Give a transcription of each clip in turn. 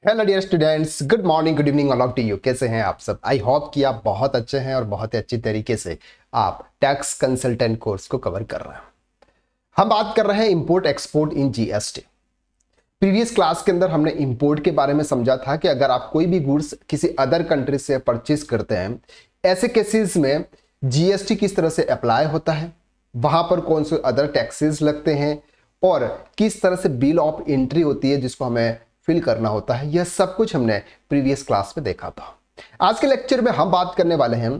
Hello dear students, good morning, good evening, all of you. कैसे हैं आप सब? आई होप कि आप बहुत अच्छे हैं और बहुत ही अच्छी तरीके से आप टैक्स कंसल्टेंट कोर्स को कवर कर रहे हैं। हम बात कर रहे हैं import export in GST. Previous class के अंदर हमने इंपोर्ट के बारे में समझा था कि अगर आप कोई भी गुड्स किसी अदर कंट्री से परचेज करते हैं, ऐसे केसेस में जीएसटी किस तरह से अप्लाई होता है, वहां पर कौन से अदर टैक्सेस लगते हैं और किस तरह से बिल ऑफ एंट्री होती है जिसको हमें फिल करना होता है। यह सब कुछ हमने प्रीवियस क्लास में देखा था। आज के लेक्चर में हम बात करने वाले हैं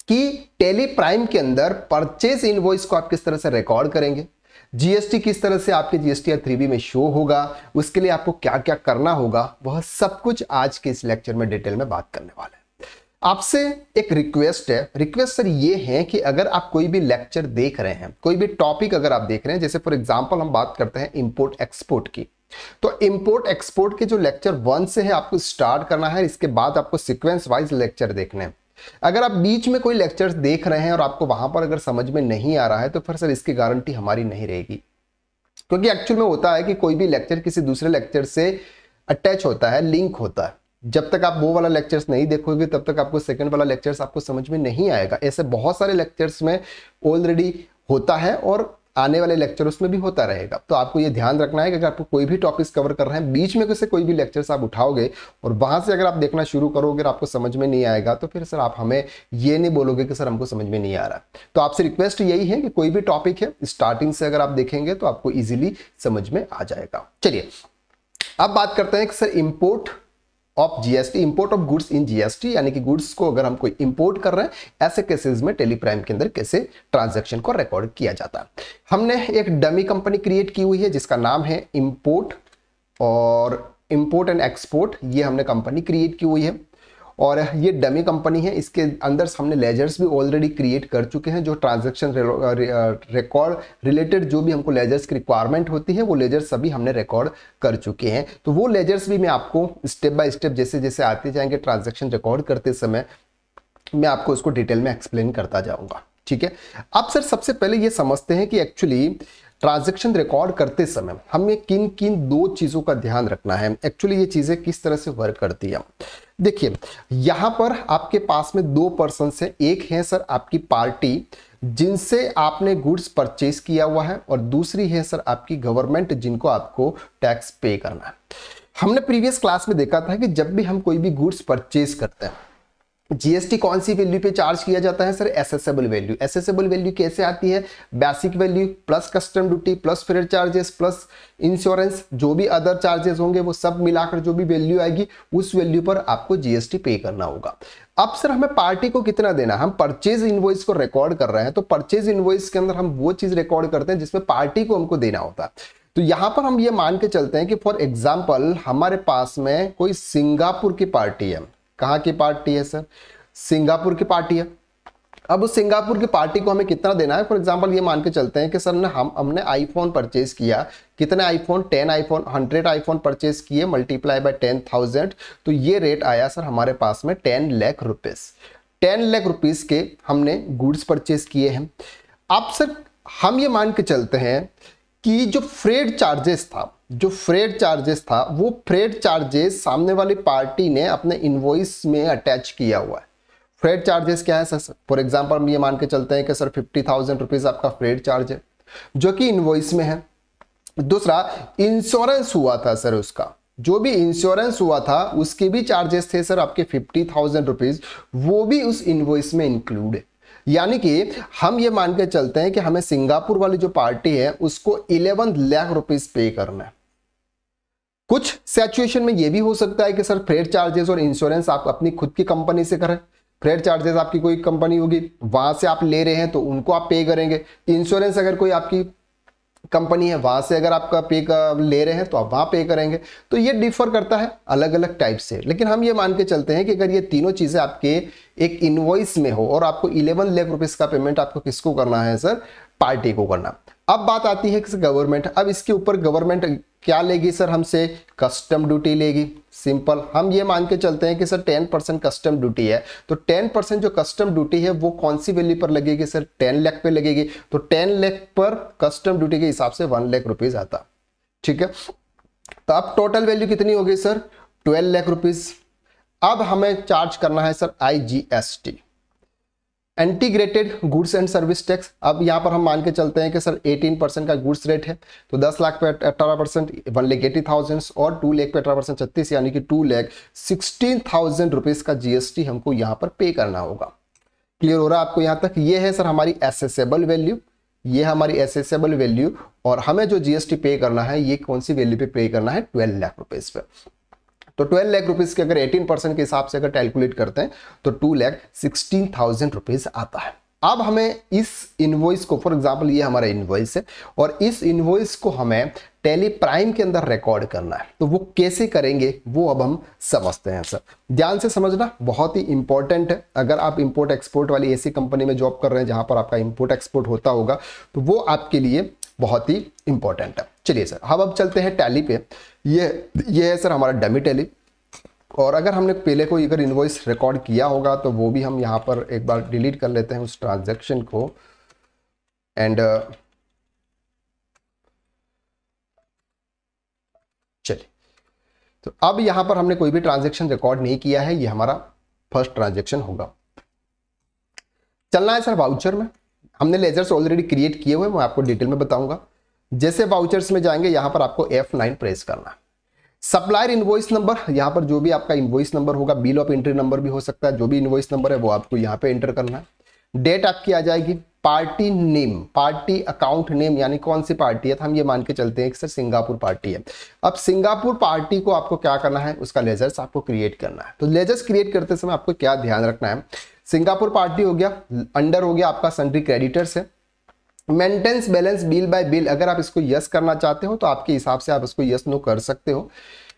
कि टैली प्राइम के अंदर परचेज इनवॉइस को आप किस तरह से रिकॉर्ड करेंगे, जीएसटी किस तरह से आपके जीएसटी 3B में शो होगा, उसके लिए आपको क्या क्या करना होगा, वह सब कुछ आज के इस लेक्चर में डिटेल में बात करने वाले हैं। आपसे एक रिक्वेस्ट है, रिक्वेस्ट सर ये है कि अगर आप कोई भी लेक्चर देख रहे हैं, कोई भी टॉपिक अगर आप देख रहे हैं, जैसे फॉर एग्जांपल हम बात करते हैं इंपोर्ट एक्सपोर्ट की, तो इंपोर्ट एक्सपोर्ट के जो लेक्चर 1 से है आपको स्टार्ट करना है। इसके बाद आपको सीक्वेंस वाइज लेक्चर देखने हैं। अगर आप बीच में कोई लेक्चर्स देख रहे हैं और आपको वहां पर अगर समझ में नहीं आ रहा है तो फिर सर इसकी गारंटी हमारी नहीं रहेगी, क्योंकि एक्चुअल में होता है कि कोई भी लेक्चर किसी दूसरे लेक्चर से अटैच होता है, लिंक होता है। जब तक आप वो वाला लेक्चर्स नहीं देखोगे तब तक आपको सेकंड वाला लेक्चर्स आपको समझ में नहीं आएगा। ऐसे बहुत सारे लेक्चर्स में ऑलरेडी होता है और आने वाले लेक्चर्स में भी होता रहेगा। तो आपको ये ध्यान रखना है कि अगर आपको कोई भी टॉपिक्स कवर कर रहे हैं, बीच में से कोई भी लेक्चर्स आप उठाओगे और वहां से अगर आप देखना शुरू करोगे और आपको समझ में नहीं आएगा तो फिर सर आप हमें ये नहीं बोलोगे कि सर हमको समझ में नहीं आ रहा। तो आपसे रिक्वेस्ट यही है कि कोई भी टॉपिक है स्टार्टिंग से अगर आप देखेंगे तो आपको ईजिली समझ में आ जाएगा। चलिए अब बात करते हैं कि sir import of GST, import of goods in GST, यानी कि गुड्स को अगर हम कोई इंपोर्ट कर रहे हैं ऐसे केसेस में टैली प्राइम के अंदर कैसे ट्रांजैक्शन को रिकॉर्ड किया जाता है। हमने एक डमी कंपनी क्रिएट की हुई है जिसका नाम है इंपोर्ट एंड एक्सपोर्ट। ये हमने कंपनी क्रिएट की हुई है और ये डमी कंपनी है। इसके अंदर हमने लेजर्स भी ऑलरेडी क्रिएट कर चुके हैं। जो ट्रांजैक्शन रिकॉर्ड रिलेटेड जो भी हमको लेजर्स की रिक्वायरमेंट होती है वो लेजर्स सभी हमने रिकॉर्ड कर चुके हैं। तो वो लेजर्स भी मैं आपको स्टेप बाय स्टेप जैसे जैसे आते जाएंगे ट्रांजैक्शन रिकॉर्ड करते समय मैं आपको उसको डिटेल में एक्सप्लेन करता जाऊंगा। ठीक है, अब सर सबसे पहले ये समझते हैं कि एक्चुअली ट्रांजैक्शन रिकॉर्ड करते समय हमें किन किन दो चीजों का ध्यान रखना है, एक्चुअली ये चीजें किस तरह से वर्क करती है। देखिए यहां पर आपके पास में दो पर्सन है। एक है सर आपकी पार्टी जिनसे आपने गुड्स परचेज किया हुआ है और दूसरी है सर आपकी गवर्नमेंट जिनको आपको टैक्स पे करना है। हमने प्रीवियस क्लास में देखा था कि जब भी हम कोई भी गुड्स परचेज करते हैं जीएसटी कौन सी वैल्यू पे चार्ज किया जाता है sir? Assessable value. Assessable value कैसे आती है? Basic value plus custom duty plus freight charges plus insurance, जो भी अदर चार्जेस होंगे वो सब मिलाकर जो भी वैल्यू आएगी उस वैल्यू पर आपको जीएसटी पे करना होगा। अब सर हमें पार्टी को कितना देना? हम परचेज इनवॉइस को रिकॉर्ड कर रहे हैं तो परचेज इनवॉइस के अंदर हम वो चीज रिकॉर्ड करते हैं जिसमें पार्टी को हमको देना होता है। तो यहां पर हम ये मान के चलते हैं कि फॉर एग्जाम्पल हमारे पास में कोई सिंगापुर की पार्टी है। कहां की पार्टी है सर? सिंगापुर की पार्टी है। अब उस सिंगापुर की पार्टी को हमें कितना देना है? फॉर एग्जांपल ये मान के चलते हैं कि सर हमने आईफोन परचेज किया। कितने आईफोन? 10 आईफोन, 100 आईफोन परचेज किए मल्टीप्लाई बाय 10,000, तो ये रेट आया सर हमारे पास में 10 लाख रुपीज। 10 लाख रुपीज के हमने गुड्स परचेज किए हैं। अब सर हम ये मान के चलते हैं कि जो फ्रेट चार्जेस था वो फ्रेट चार्जेस सामने वाली पार्टी ने अपने इनवॉइस में अटैच किया हुआ है। फ्रेट चार्जेस क्या है सर? फॉर एग्जांपल हम ये मान के चलते हैं कि सर 50,000 रुपीज आपका फ्रेट चार्ज है जो कि इनवॉइस में है। दूसरा इंश्योरेंस हुआ था सर, उसका जो भी इंश्योरेंस हुआ था उसके भी चार्जेस थे सर आपके 50,000 रुपीज, वो भी उस इनवॉइस में इंक्लूड है। यानी कि हम ये मान के चलते हैं कि हमें सिंगापुर वाली जो पार्टी है उसको 11 लाख रुपीज पे करना है। कुछ सिचुएशन में यह भी हो सकता है कि सर फ्रेट चार्जेस और इंश्योरेंस आप अपनी खुद की कंपनी से करें। फ्रेट चार्जेस आपकी कोई कंपनी होगी वहां से आप ले रहे हैं तो उनको आप पे करेंगे। इंश्योरेंस अगर कोई आपकी कंपनी है वहां से अगर आपका पे ले रहे हैं तो आप वहां पे करेंगे। तो ये डिफर करता है अलग अलग टाइप से, लेकिन हम ये मान के चलते हैं कि अगर ये तीनों चीजें आपके एक इनवॉइस में हो और आपको 11 लाख रुपीस का पेमेंट आपको किसको करना है सर? पार्टी को करना। अब बात आती है कि गवर्नमेंट, अब इसके ऊपर गवर्नमेंट क्या लेगी सर? हमसे कस्टम ड्यूटी लेगी। सिंपल, हम ये मान के चलते हैं कि सर 10% कस्टम ड्यूटी है, तो 10% जो कस्टम ड्यूटी है वो कौन सी वैल्यू पर लगेगी सर? 10 लाख पे लगेगी। तो 10 लाख पर कस्टम ड्यूटी के हिसाब से 1 लाख रुपीज आता। ठीक है, तो अब टोटल वैल्यू कितनी होगी सर? 12 लाख रुपीज। अब हमें चार्ज करना है sir IGST, integrated goods and service tax. अब यहाँ पर हम मान के चलते हैं कि सर 18% का गुड्स रेट है, तो 10 लाख पे 18%, 1,80,000 और 2 लाख पे 18% 36, यानी कि 2,16,000 रुपीज का GST हमको यहाँ पर पे करना होगा। क्लियर हो रहा है आपको यहाँ तक? ये है सर हमारी एसेसेबल वैल्यू, ये हमारी एसेसेबल वैल्यू, और हमें जो GST पे करना है ये कौन सी वैल्यू पे पे करना है? 12 लाख रुपीज पे। तो 12 लाख रुपीज के अगर 18% के हिसाब से अगर कैलकुलेट करते हैं तो 2,16,000 रुपीज आता है। अब हमें इस इनवॉइस को, फॉर एग्जांपल ये हमारा इनवॉइस है, और इस इनवॉइस को हमें टैली प्राइम के अंदर रिकॉर्ड करना है। तो वो कैसे करेंगे वो अब हम समझते हैं सर। ध्यान से समझना, बहुत ही इंपॉर्टेंट है। अगर आप इंपोर्ट एक्सपोर्ट वाली ऐसी कंपनी में जॉब कर रहे हैं जहां पर आपका इंपोर्ट एक्सपोर्ट होता होगा तो वो आपके लिए बहुत ही इंपॉर्टेंट है। चलिए सर, हम अब चलते हैं टैली पे। ये है सर हमारा डमी टैली, और अगर हमने पहले कोई अगर इनवॉइस रिकॉर्ड किया होगा तो वो भी हम यहाँ पर एक बार डिलीट कर लेते हैं उस ट्रांजैक्शन को। एंड चलिए, तो अब यहाँ पर हमने कोई भी ट्रांजैक्शन रिकॉर्ड नहीं किया है, ये हमारा फर्स्ट ट्रांजैक्शन होगा। चलना है सर वाउचर में। हमने लेजर्स ऑलरेडी क्रिएट किए हुए, मैं आपको डिटेल में बताऊंगा। जैसे वाउचर्स में जाएंगे यहाँ पर आपको F9 प्रेस करना है। सप्लायर इनवॉइस नंबर, यहाँ पर जो भी आपका इनवॉइस नंबर होगा, बिल ऑफ एंट्री नंबर भी हो सकता है, जो भी इनवॉइस नंबर है वो आपको यहाँ पे एंटर करना है। डेट आपकी आ जाएगी। Party name, party account name, यानी कौन सी पार्टी है, तो हम ये मान के चलते हैं कि सर सिंगापुर पार्टी है। अब सिंगापुर पार्टी को आपको क्या करना है, उसका लेजर्स आपको क्रिएट करना है। तो लेजर्स क्रिएट करते समय आपको क्या ध्यान रखना है, सिंगापुर पार्टी हो गया, अंडर हो गया आपका सन्ड्री क्रेडिटर्स है। Maintenance balance bill bye bill, अगर आप इसको यस करना चाहते हो तो आपके हिसाब से आप इसको यस नो कर सकते हो।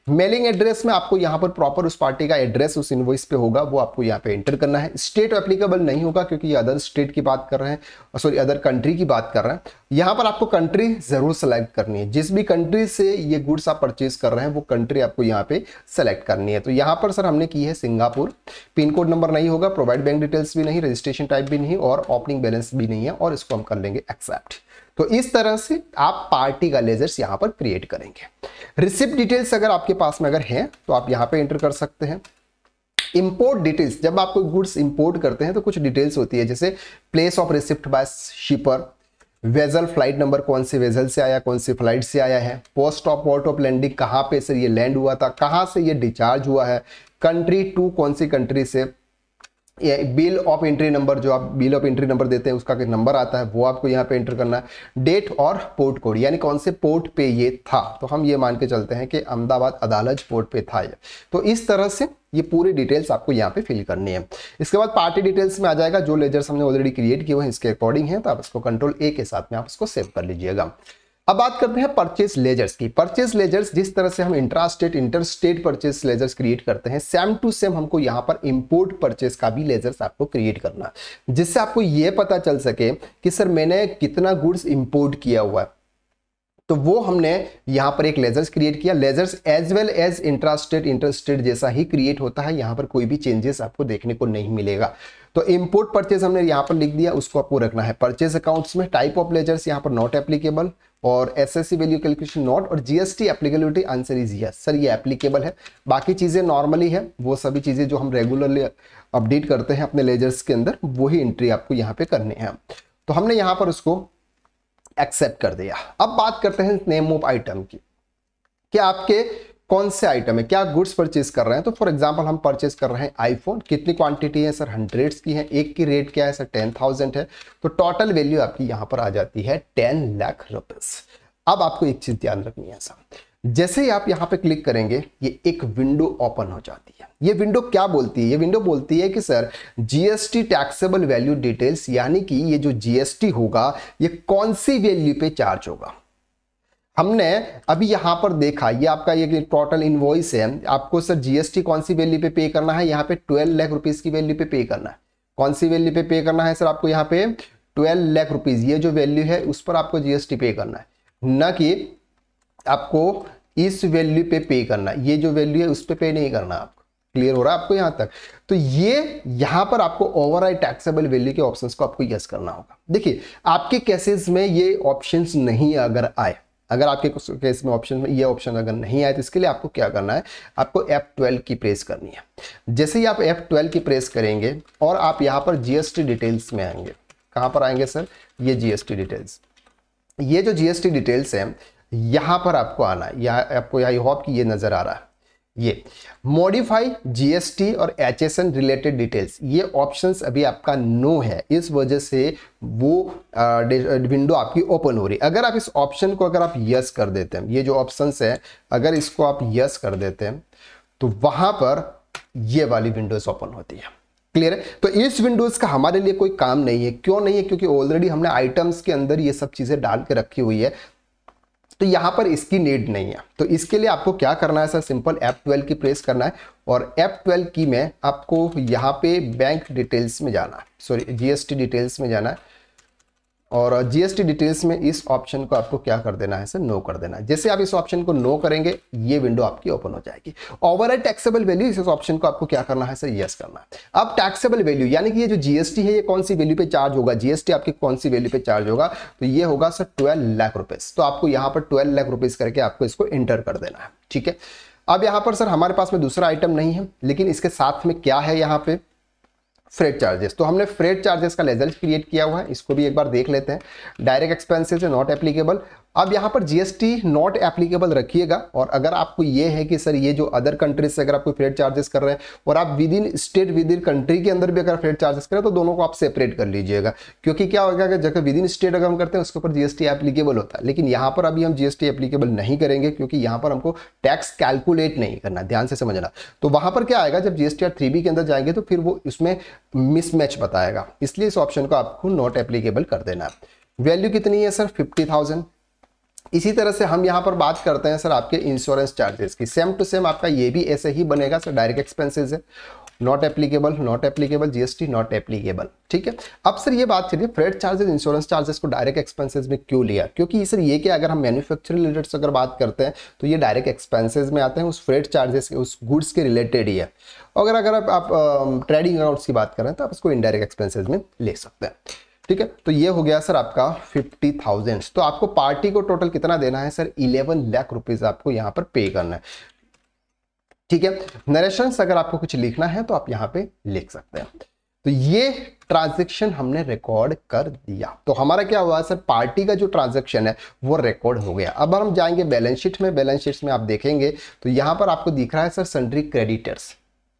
मेलिंग एड्रेस में आपको यहाँ पर प्रॉपर उस पार्टी का एड्रेस उस इनवॉइस पे होगा, वो आपको यहाँ पे एंटर करना है। स्टेट एप्लीकेबल नहीं होगा क्योंकि ये अदर स्टेट की बात कर रहे हैं, सॉरी अदर कंट्री की बात कर रहे हैं। यहाँ पर आपको कंट्री जरूर सेलेक्ट करनी है, जिस भी कंट्री से ये गुड्स आप परचेज कर रहे हैं वो कंट्री आपको यहाँ पे सेलेक्ट करनी है। तो यहाँ पर सर हमने की है सिंगापुर। पिन कोड नंबर नहीं होगा, प्रोवाइड बैंक डिटेल्स भी नहीं, रजिस्ट्रेशन टाइप भी नहीं, और ओपनिंग बैलेंस भी नहीं है, और इसको हम कर लेंगे एक्सेप्ट। तो इस तरह से आप पार्टी का लेजर्स यहां पर क्रिएट करेंगे। रिसिप्ट डिटेल्स अगर आपके पास में अगर है तो आप यहां पे एंटर कर सकते हैं। इंपोर्ट डिटेल्स, जब आप कोई गुड्स इंपोर्ट करते हैं तो कुछ डिटेल्स होती है, जैसे place of receipt by shipper, vessel flight number, कौन से वेजल से आया, कौन सी फ्लाइट से आया है, post of port of landing, कहां पे सर ये लैंड हुआ था, कहां से ये डिस्चार्ज हुआ है, कंट्री टू कौन सी कंट्री से, ये बिल ऑफ एंट्री नंबर, जो आप बिल ऑफ एंट्री नंबर देते हैं उसका नंबर आता है वो आपको यहाँ पे एंटर करना है। डेट और पोर्ट कोड, यानी कौन से पोर्ट पे ये था, तो हम ये मान के चलते हैं कि अहमदाबाद अदालज पोर्ट पे था ये। तो इस तरह से ये पूरी डिटेल्स आपको यहाँ पे फिल करनी है। इसके बाद पार्टी डिटेल्स में आ जाएगा, जो लेजर्स हमने ऑलरेडी क्रिएट किए हुए हैं इसके अकॉर्डिंग है, तो आप इसको Ctrl A के साथ में आप इसको सेव कर लीजिएगा। अब बात करते हैं परचेज लेजर्स की। परचेज लेजर्स, जिस तरह से हम intra state inter state purchase ledgers create करते हैं, सेम टू सेम हमको यहाँ पर इंपोर्ट परचेज का भी लेजर्स आपको क्रिएट करना है, जिससे आपको ये पता चल सके कि सर मैंने कितना गुड्स इंपोर्ट किया हुआ है। तो वो हमने यहाँ पर एक लेजर्स क्रिएट किया। Ledgers as well as intra state inter state जैसा ही क्रिएट होता है, यहाँ पर कोई भी चेंजेस आपको देखने को नहीं मिलेगा। तो इंपोर्ट परचेज हमने यहाँ पर लिख दिया, उसको आपको रखना है परचेज अकाउंट्स में। टाइप ऑफ लेजर्स यहाँ पर नॉट एप्लीकेबल, और एसएससी वैल्यू कैलकुलेशन नॉट, और GST applicability answer is yes. Sir ये एप्लीकेबल है, बाकी चीजें नॉर्मली है, वो सभी चीजें जो हम रेगुलरली अपडेट करते हैं अपने लेजर्स के अंदर, वही एंट्री आपको यहाँ पे करनी है। तो हमने यहाँ पर उसको एक्सेप्ट कर दिया। अब बात करते हैं नेम ऑफ आइटम की, कि आपके कौन से आइटम है, क्या गुड्स परचेज कर रहे हैं। तो फॉर एग्जांपल हम परचेज कर रहे हैं आईफोन, कितनी क्वांटिटी है सर, 100 की है, एक की रेट क्या है सर, 10,000 है। तो टोटल वैल्यू आपकी यहां पर आ जाती है 10 लाख रुपीस। अब आपको एक चीज ध्यान रखनी है सर, जैसे ही आप यहां पे क्लिक करेंगे ये एक विंडो ओपन हो जाती है। ये विंडो क्या बोलती है, ये विंडो बोलती है कि sir GST taxable value details, यानी कि ये जो जीएसटी होगा ये कौन सी वैल्यू पे चार्ज होगा। हमने अभी यहां पर देखा, ये आपका ये टोटल इनवॉइस है, आपको सर जीएसटी कौन सी वैल्यू पे करना है, यहाँ पे 12 लाख रुपीस की वैल्यू पे करना है। कौन सी वैल्यू पे करना है सर, आपको यहाँ पे 12 लाख रुपीस, ये जो वैल्यू है उस पर आपको जीएसटी पे करना है, ना कि आपको इस वैल्यू पे करना है। ये जो वैल्यू है उस पे नहीं करना आपको। क्लियर हो रहा है आपको यहां तक। तो ये यहां पर आपको ओवरराइड टैक्सेबल वैल्यू के ऑप्शंस को आपको यस करना होगा। देखिए आपके केसेस में ये ऑप्शंस नहीं अगर आए, अगर आपके केस में ऑप्शन में ये ऑप्शन अगर नहीं आए तो इसके लिए आपको क्या करना है, आपको F12 की प्रेस करनी है। जैसे ही आप F12 की प्रेस करेंगे और आप यहाँ पर GST डिटेल्स में आएंगे, कहाँ पर आएंगे सर, ये GST डिटेल्स, ये जो GST डिटेल्स है यहाँ पर आपको आना है, या आपको आई होप कि ये नजर आ रहा है, ये मॉडिफाई GST और HSN रिलेटेड डिटेल्स, ये ऑप्शंस अभी आपका नो है, इस वजह से वो विंडो आपकी ओपन हो रही। अगर आप इस ऑप्शन को अगर आप यस कर देते हैं, ये जो ऑप्शंस है अगर इसको आप यस कर देते हैं तो वहां पर ये वाली विंडोज ओपन होती है। क्लियर है? तो इस विंडोज का हमारे लिए कोई काम नहीं है। क्यों नहीं है? क्योंकि ऑलरेडी हमने आइटम्स के अंदर ये सब चीजें डाल के रखी हुई है, तो यहां पर इसकी नीड नहीं है। तो इसके लिए आपको क्या करना है सर, सिंपल F12 की प्रेस करना है और F12 की में आपको यहां पे बैंक डिटेल्स में जाना है, सॉरी GST डिटेल्स में जाना है और GST डिटेल्स में इस ऑप्शन को आपको क्या कर देना है सर, नो कर देना है। जैसे आप इस ऑप्शन को नो करेंगे ये विंडो आपकी ओपन हो जाएगी। ओवरऑल टैक्सेबल वैल्यू, इस ऑप्शन को आपको क्या करना है सर, यस करना है। अब टैक्सेबल वैल्यू यानी कि ये जो GST है ये कौन सी वैल्यू पे चार्ज होगा, GST आपकी कौन सी वैल्यू पे चार्ज होगा, तो ये होगा सर 12 लाख रुपीज। तो आपको यहाँ पर 12 लाख रुपीज करके आपको इसको एंटर कर देना है। ठीक है, अब यहाँ पर सर हमारे पास में दूसरा आइटम नहीं है, लेकिन इसके साथ में क्या है यहाँ पे, फ्रेट चार्जेस। तो हमने फ्रेट चार्जेस का लेजर क्रिएट किया हुआ है, इसको भी एक बार देख लेते हैं। डायरेक्ट एक्सपेंसेस है नॉट एप्लीकेबल। अब यहाँ पर GST नॉट एप्लीकेबल रखिएगा और अगर आपको ये है कि सर ये जो अदर कंट्रीज से अगर आप कोई फ्रेट चार्जेस कर रहे हैं और आप with in state with in country के अंदर भी अगर फ्रेट चार्जेस करें तो दोनों को आप सेपरेट कर लीजिएगा। क्योंकि क्या होगा कि जगह विद इन स्टेट अगर हम करते हैं उसके ऊपर GST एप्लीकेबल होता है, लेकिन यहाँ पर अभी हम GST एप्लीकेबल नहीं करेंगे क्योंकि यहाँ पर हमको टैक्स कैलकुलेट नहीं करना, ध्यान से समझना। तो वहां पर क्या आएगा, जब GSTR 3B के अंदर जाएंगे तो फिर वो उसमें मिसमैच बताएगा, इसलिए इस ऑप्शन को आपको नॉट एप्लीकेबल कर देना है। वैल्यू कितनी है सर, 50,000। इसी तरह से हम यहां पर बात करते हैं सर आपके इंश्योरेंस चार्जेस की, सेम टू सेम आपका ये भी ऐसे ही बनेगा सर, डायरेक्ट एक्सपेंसेस है not applicable, GST not applicable. ठीक है, अब सर ये बात चलिए फ्रेट चार्जेस इंश्योरेंस चार्जेस को डायरेक्ट एक्सपेंसेस में क्यों लिया, क्योंकि सर ये कि अगर हम मैन्युफैक्चरिंग रिलेटेड से अगर बात करते हैं तो ये डायरेक्ट एक्सपेंसेस में आते हैं, उस फ्रेट चार्जेस के उस गुड्स के रिलेटेड ही है। अगर आप ट्रेडिंग अकाउंट्स की बात करें तो आप इसको इनडायरेक्ट एक्सपेंसेस में ले सकते हैं। ठीक है, तो ये हो गया सर आपका 50,000। तो आपको पार्टी को टोटल कितना देना है सर, 11 लाख रुपीज आपको यहाँ पर पे करना है। ठीक है, नरेशंस अगर आपको कुछ लिखना है तो आप यहाँ पे लिख सकते हैं। तो ये ट्रांजैक्शन हमने रिकॉर्ड कर दिया, तो हमारा क्या हुआ सर, पार्टी का जो ट्रांजैक्शन है वो रिकॉर्ड हो गया। अब हम जाएंगे बैलेंस शीट में, बैलेंस शीट में आप देखेंगे तो यहाँ पर आपको दिख रहा है सर सन्ड्री क्रेडिटर्स,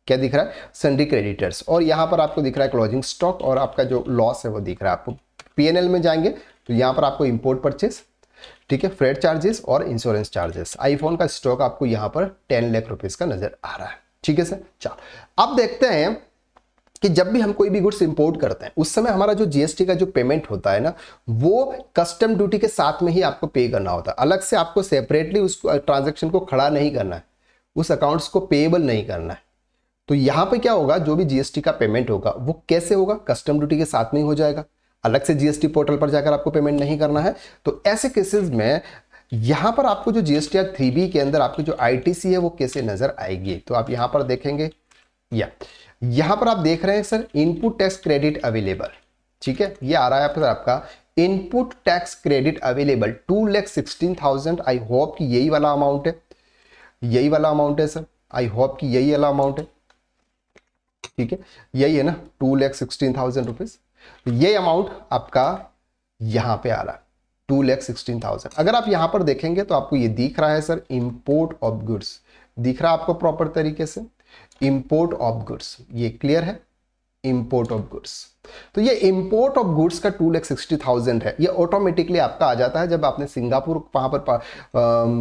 क्या दिख रहा है, सन्ड्री क्रेडिटर्स, और यहाँ पर आपको दिख रहा है क्लोजिंग स्टॉक और आपका जो लॉस है वो दिख रहा है। आपको P&L में जाएंगे तो यहाँ पर आपको इंपोर्ट परचेस, ठीक है, फ्रेट चार्जेस और इंश्योरेंस चार्जेस, आईफोन का स्टॉक आपको यहाँ पर 10 लाख रुपीज का नजर आ रहा है। ठीक है सर, चलो अब देखते हैं कि जब भी हम कोई भी गुड्स इंपोर्ट करते हैं उस समय हमारा जो GST का जो पेमेंट होता है ना, वो कस्टम ड्यूटी के साथ में ही आपको पे करना होता है। अलग से आपको सेपरेटली उस ट्रांजेक्शन को खड़ा नहीं करना है, उस अकाउंट्स को पेएबल नहीं करना है। तो यहां पे क्या होगा, जो भी GST का पेमेंट होगा वो कैसे होगा, कस्टम ड्यूटी के साथ में ही हो जाएगा, अलग से GST पोर्टल पर जाकर आपको पेमेंट नहीं करना है। तो ऐसे केसेस में यहां पर आपको जो GSTR 3B के अंदर आपकी जो ITC है वो कैसे नजर आएगी, तो आप यहां पर देखेंगे, यहां पर आप देख रहे हैं sir input tax credit available. ठीक है, ये आ रहा है फिर आपका input tax credit available 2,16,000। I hope कि यही वाला अमाउंट है, यही वाला अमाउंट है सर, आई होप कि यही वाला अमाउंट है। ठीक है, यही है ना, 2,16,000 रुपीज। ये अमाउंट आपका यहां पे आ रहा है 2,16,000। अगर आप यहां पर देखेंगे तो आपको ये दिख रहा है सर इंपोर्ट ऑफ गुड्स, दिख रहा है आपको प्रॉपर तरीके से, इंपोर्ट ऑफ गुड्स, ये क्लियर है, इंपोर्ट ऑफ गुड्स। तो ये इंपोर्ट ऑफ गुड्स का 2,60,000 है, ये ऑटोमेटिकली आपका आ जाता है जब आपने सिंगापुर वहां पर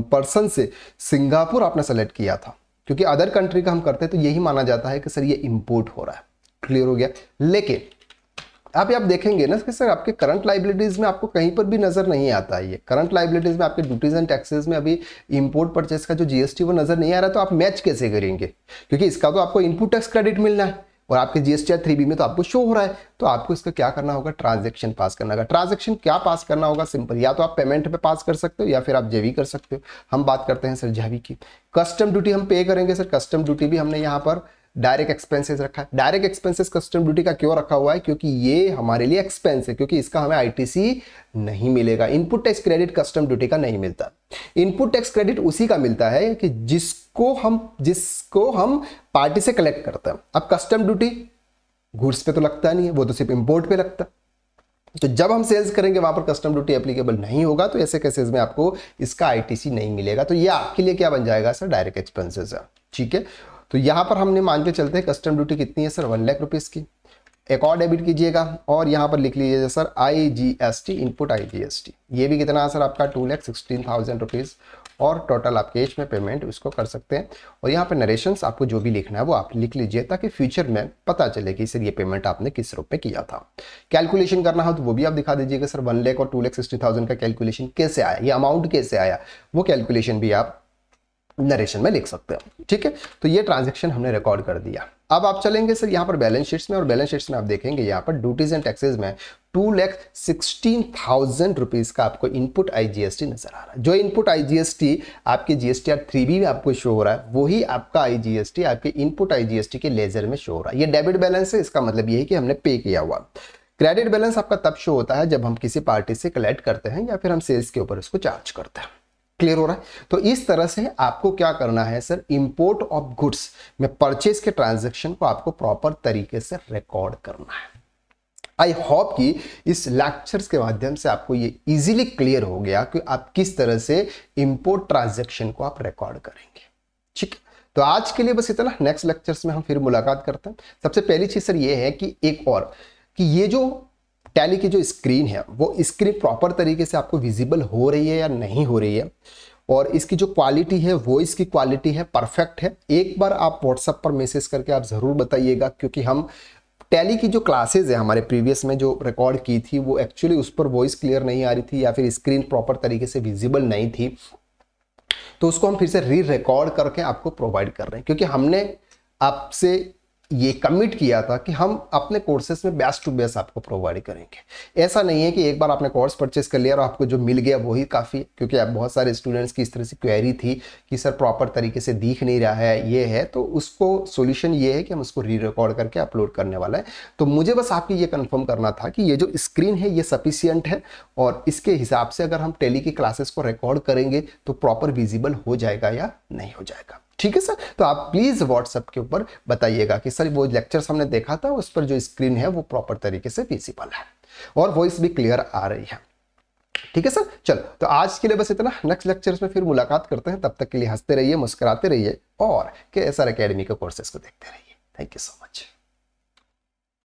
पर्सन से सिंगापुर आपने सेलेक्ट किया था, क्योंकि अदर कंट्री का हम करते हैं तो यही माना जाता है कि सर ये इंपोर्ट हो रहा है। क्लियर हो गया। लेकिन आप देखेंगे ना कि सर आपके करंट लाइबिलिटीज में आपको कहीं पर भी नजर नहीं आता है, ये करंट लाइबिलिटीज में आपके ड्यूटीज एंड टैक्सेस में अभी इंपोर्ट परचेस का जो GST वो नजर नहीं आ रहा, तो आप मैच कैसे करेंगे, क्योंकि इसका तो आपको इनपुट टैक्स क्रेडिट मिलना है और आपके GSTR 3B में तो आपको शो हो रहा है। तो आपको इसका क्या करना होगा, ट्रांजैक्शन पास करना होगा। ट्रांजैक्शन क्या पास करना होगा, सिंपल, या तो आप पेमेंट पे पास कर सकते हो या फिर आप जेवी कर सकते हो। हम बात करते हैं सर जेवी की। कस्टम ड्यूटी हम पे करेंगे सर, कस्टम ड्यूटी भी हमने यहाँ पर डायरेक्ट एक्सपेंसेस रखा है। डायरेक्ट एक्सपेंसेस कस्टम ड्यूटी का क्यों रखा हुआ है? क्योंकि ये हमारे लिए एक्सपेंस है, क्योंकि इसका हमें आईटीसी नहीं मिलेगा। Input tax credit custom duty का नहीं मिलता। इनपुट टैक्स क्रेडिट उसी का मिलता है कि जिसको हम पार्टी से कलेक्ट करते हैं। अब कस्टम ड्यूटी गुड्स पे तो लगता नहीं है, वो तो सिर्फ इंपोर्ट पे लगता है। तो जब हम सेल्स करेंगे वहां पर कस्टम ड्यूटी एप्लीकेबल नहीं होगा, तो ऐसे केसेस में आपको इसका आईटीसी नहीं मिलेगा। तो ये आपके लिए क्या बन जाएगा सर? डायरेक्ट एक्सपेंसेस है। ठीक है, तो यहां पर हमने मान के चलते हैं कस्टम ड्यूटी कितनी है सर? 1 लाख रुपीज की। एक और डेबिट कीजिएगा और यहां पर लिख लीजिए सर आईजीएसटी, इनपुट आईजीएसटी। ये भी कितना है सर आपका? 2,16,000 रुपीज। और टोटल आप कैश में पेमेंट उसको कर सकते हैं। और यहाँ पे नरेशंस आपको जो भी लिखना है वो आप लिख लीजिए, ताकि फ्यूचर में पता चले कि सर ये पेमेंट आपने किस रूप में किया था। कैलकुलेशन करना हो तो वो भी आप दिखा दीजिएगा सर। 1 लाख और 2,60,000 का कैलकुलेशन कैसे आया, ये अमाउंट कैसे आया, वो कैलकुलेशन भी आप नरेशन में लिख सकते हैं। ठीक है, तो ये ट्रांजैक्शन हमने रिकॉर्ड कर दिया। अब आप चलेंगे सर यहाँ पर बैलेंस शीट्स में, और बैलेंस शीट्स में आप देखेंगे यहाँ पर ड्यूटीज एंड टैक्सेस में 2,16,000 रुपीज का आपको इनपुट आईजीएसटी नजर आ रहा है। जो इनपुट आईजीएसटी आपके जीएसटीआर 3B में आपको शो हो रहा है, वही आपका आईजीएसटी आपके इनपुट आईजीएसटी के लेजर में शो हो रहा है। ये डेबिट बैलेंस है, इसका मतलब ये है कि हमने पे किया हुआ। क्रेडिट बैलेंस आपका तब शो होता है जब हम किसी पार्टी से कलेक्ट करते हैं या फिर हम सेल्स के ऊपर उसको चार्ज करते हैं। क्लियर हो रहा है? तो इस तरह से आपको क्या करना है सर? इंपोर्ट ऑफ गुड्स में परचेज के ट्रांजैक्शन को आपको प्रॉपर तरीके से रिकॉर्ड करना है। आई होप कि इस लेक्चर्स के माध्यम से आपको ये इजीली क्लियर हो गया कि आप किस तरह से इंपोर्ट ट्रांजैक्शन को आप रिकॉर्ड करेंगे। ठीक है, तो आज के लिए बस इतना। नेक्स्ट लेक्चर्स में हम फिर मुलाकात करते हैं। सबसे पहली चीज सर ये है कि एक और कि ये जो टैली की जो स्क्रीन है वो स्क्रीन प्रॉपर तरीके से आपको विजिबल हो रही है या नहीं हो रही है, और इसकी जो क्वालिटी है, वॉइस की क्वालिटी है, परफेक्ट है। एक बार आप व्हाट्सएप पर मैसेज करके आप जरूर बताइएगा, क्योंकि हम टैली की जो क्लासेज है हमारे प्रीवियस में जो रिकॉर्ड की थी, वो एक्चुअली उस पर वॉइस क्लियर नहीं आ रही थी या फिर स्क्रीन प्रॉपर तरीके से विजिबल नहीं थी। तो उसको हम फिर से री रिकॉर्ड करके आपको प्रोवाइड कर रहे हैं, क्योंकि हमने आपसे ये कमिट किया था कि हम अपने कोर्सेज में बेस्ट टू बेस्ट आपको प्रोवाइड करेंगे। ऐसा नहीं है कि एक बार आपने कोर्स परचेस कर लिया और आपको जो मिल गया वही काफ़ी, क्योंकि आप बहुत सारे स्टूडेंट्स की इस तरह से क्वेरी थी कि सर प्रॉपर तरीके से दिख नहीं रहा है, ये है। तो उसको सोल्यूशन ये है कि हम उसको री रिकॉर्ड करके अपलोड करने वाला है। तो मुझे बस आपकी ये कंफर्म करना था कि ये जो स्क्रीन है ये सफिशियंट है, और इसके हिसाब से अगर हम टेली की क्लासेस को रिकॉर्ड करेंगे तो प्रॉपर विजिबल हो जाएगा या नहीं हो जाएगा। ठीक है सर, तो आप प्लीज व्हाट्सएप के ऊपर बताइएगा कि सर वो लेक्चर्स हमने देखा था उस पर जो स्क्रीन है वो प्रॉपर तरीके से विजिबल है और वॉइस भी क्लियर आ रही है। ठीक है सर, चलो तो आज के लिए बस इतना। नेक्स्ट लेक्चर्स में फिर मुलाकात करते हैं। तब तक के लिए हंसते रहिए, मुस्कुराते रहिए और KSR एकेडमी के कोर्सेज को देखते रहिए। Thank you so much.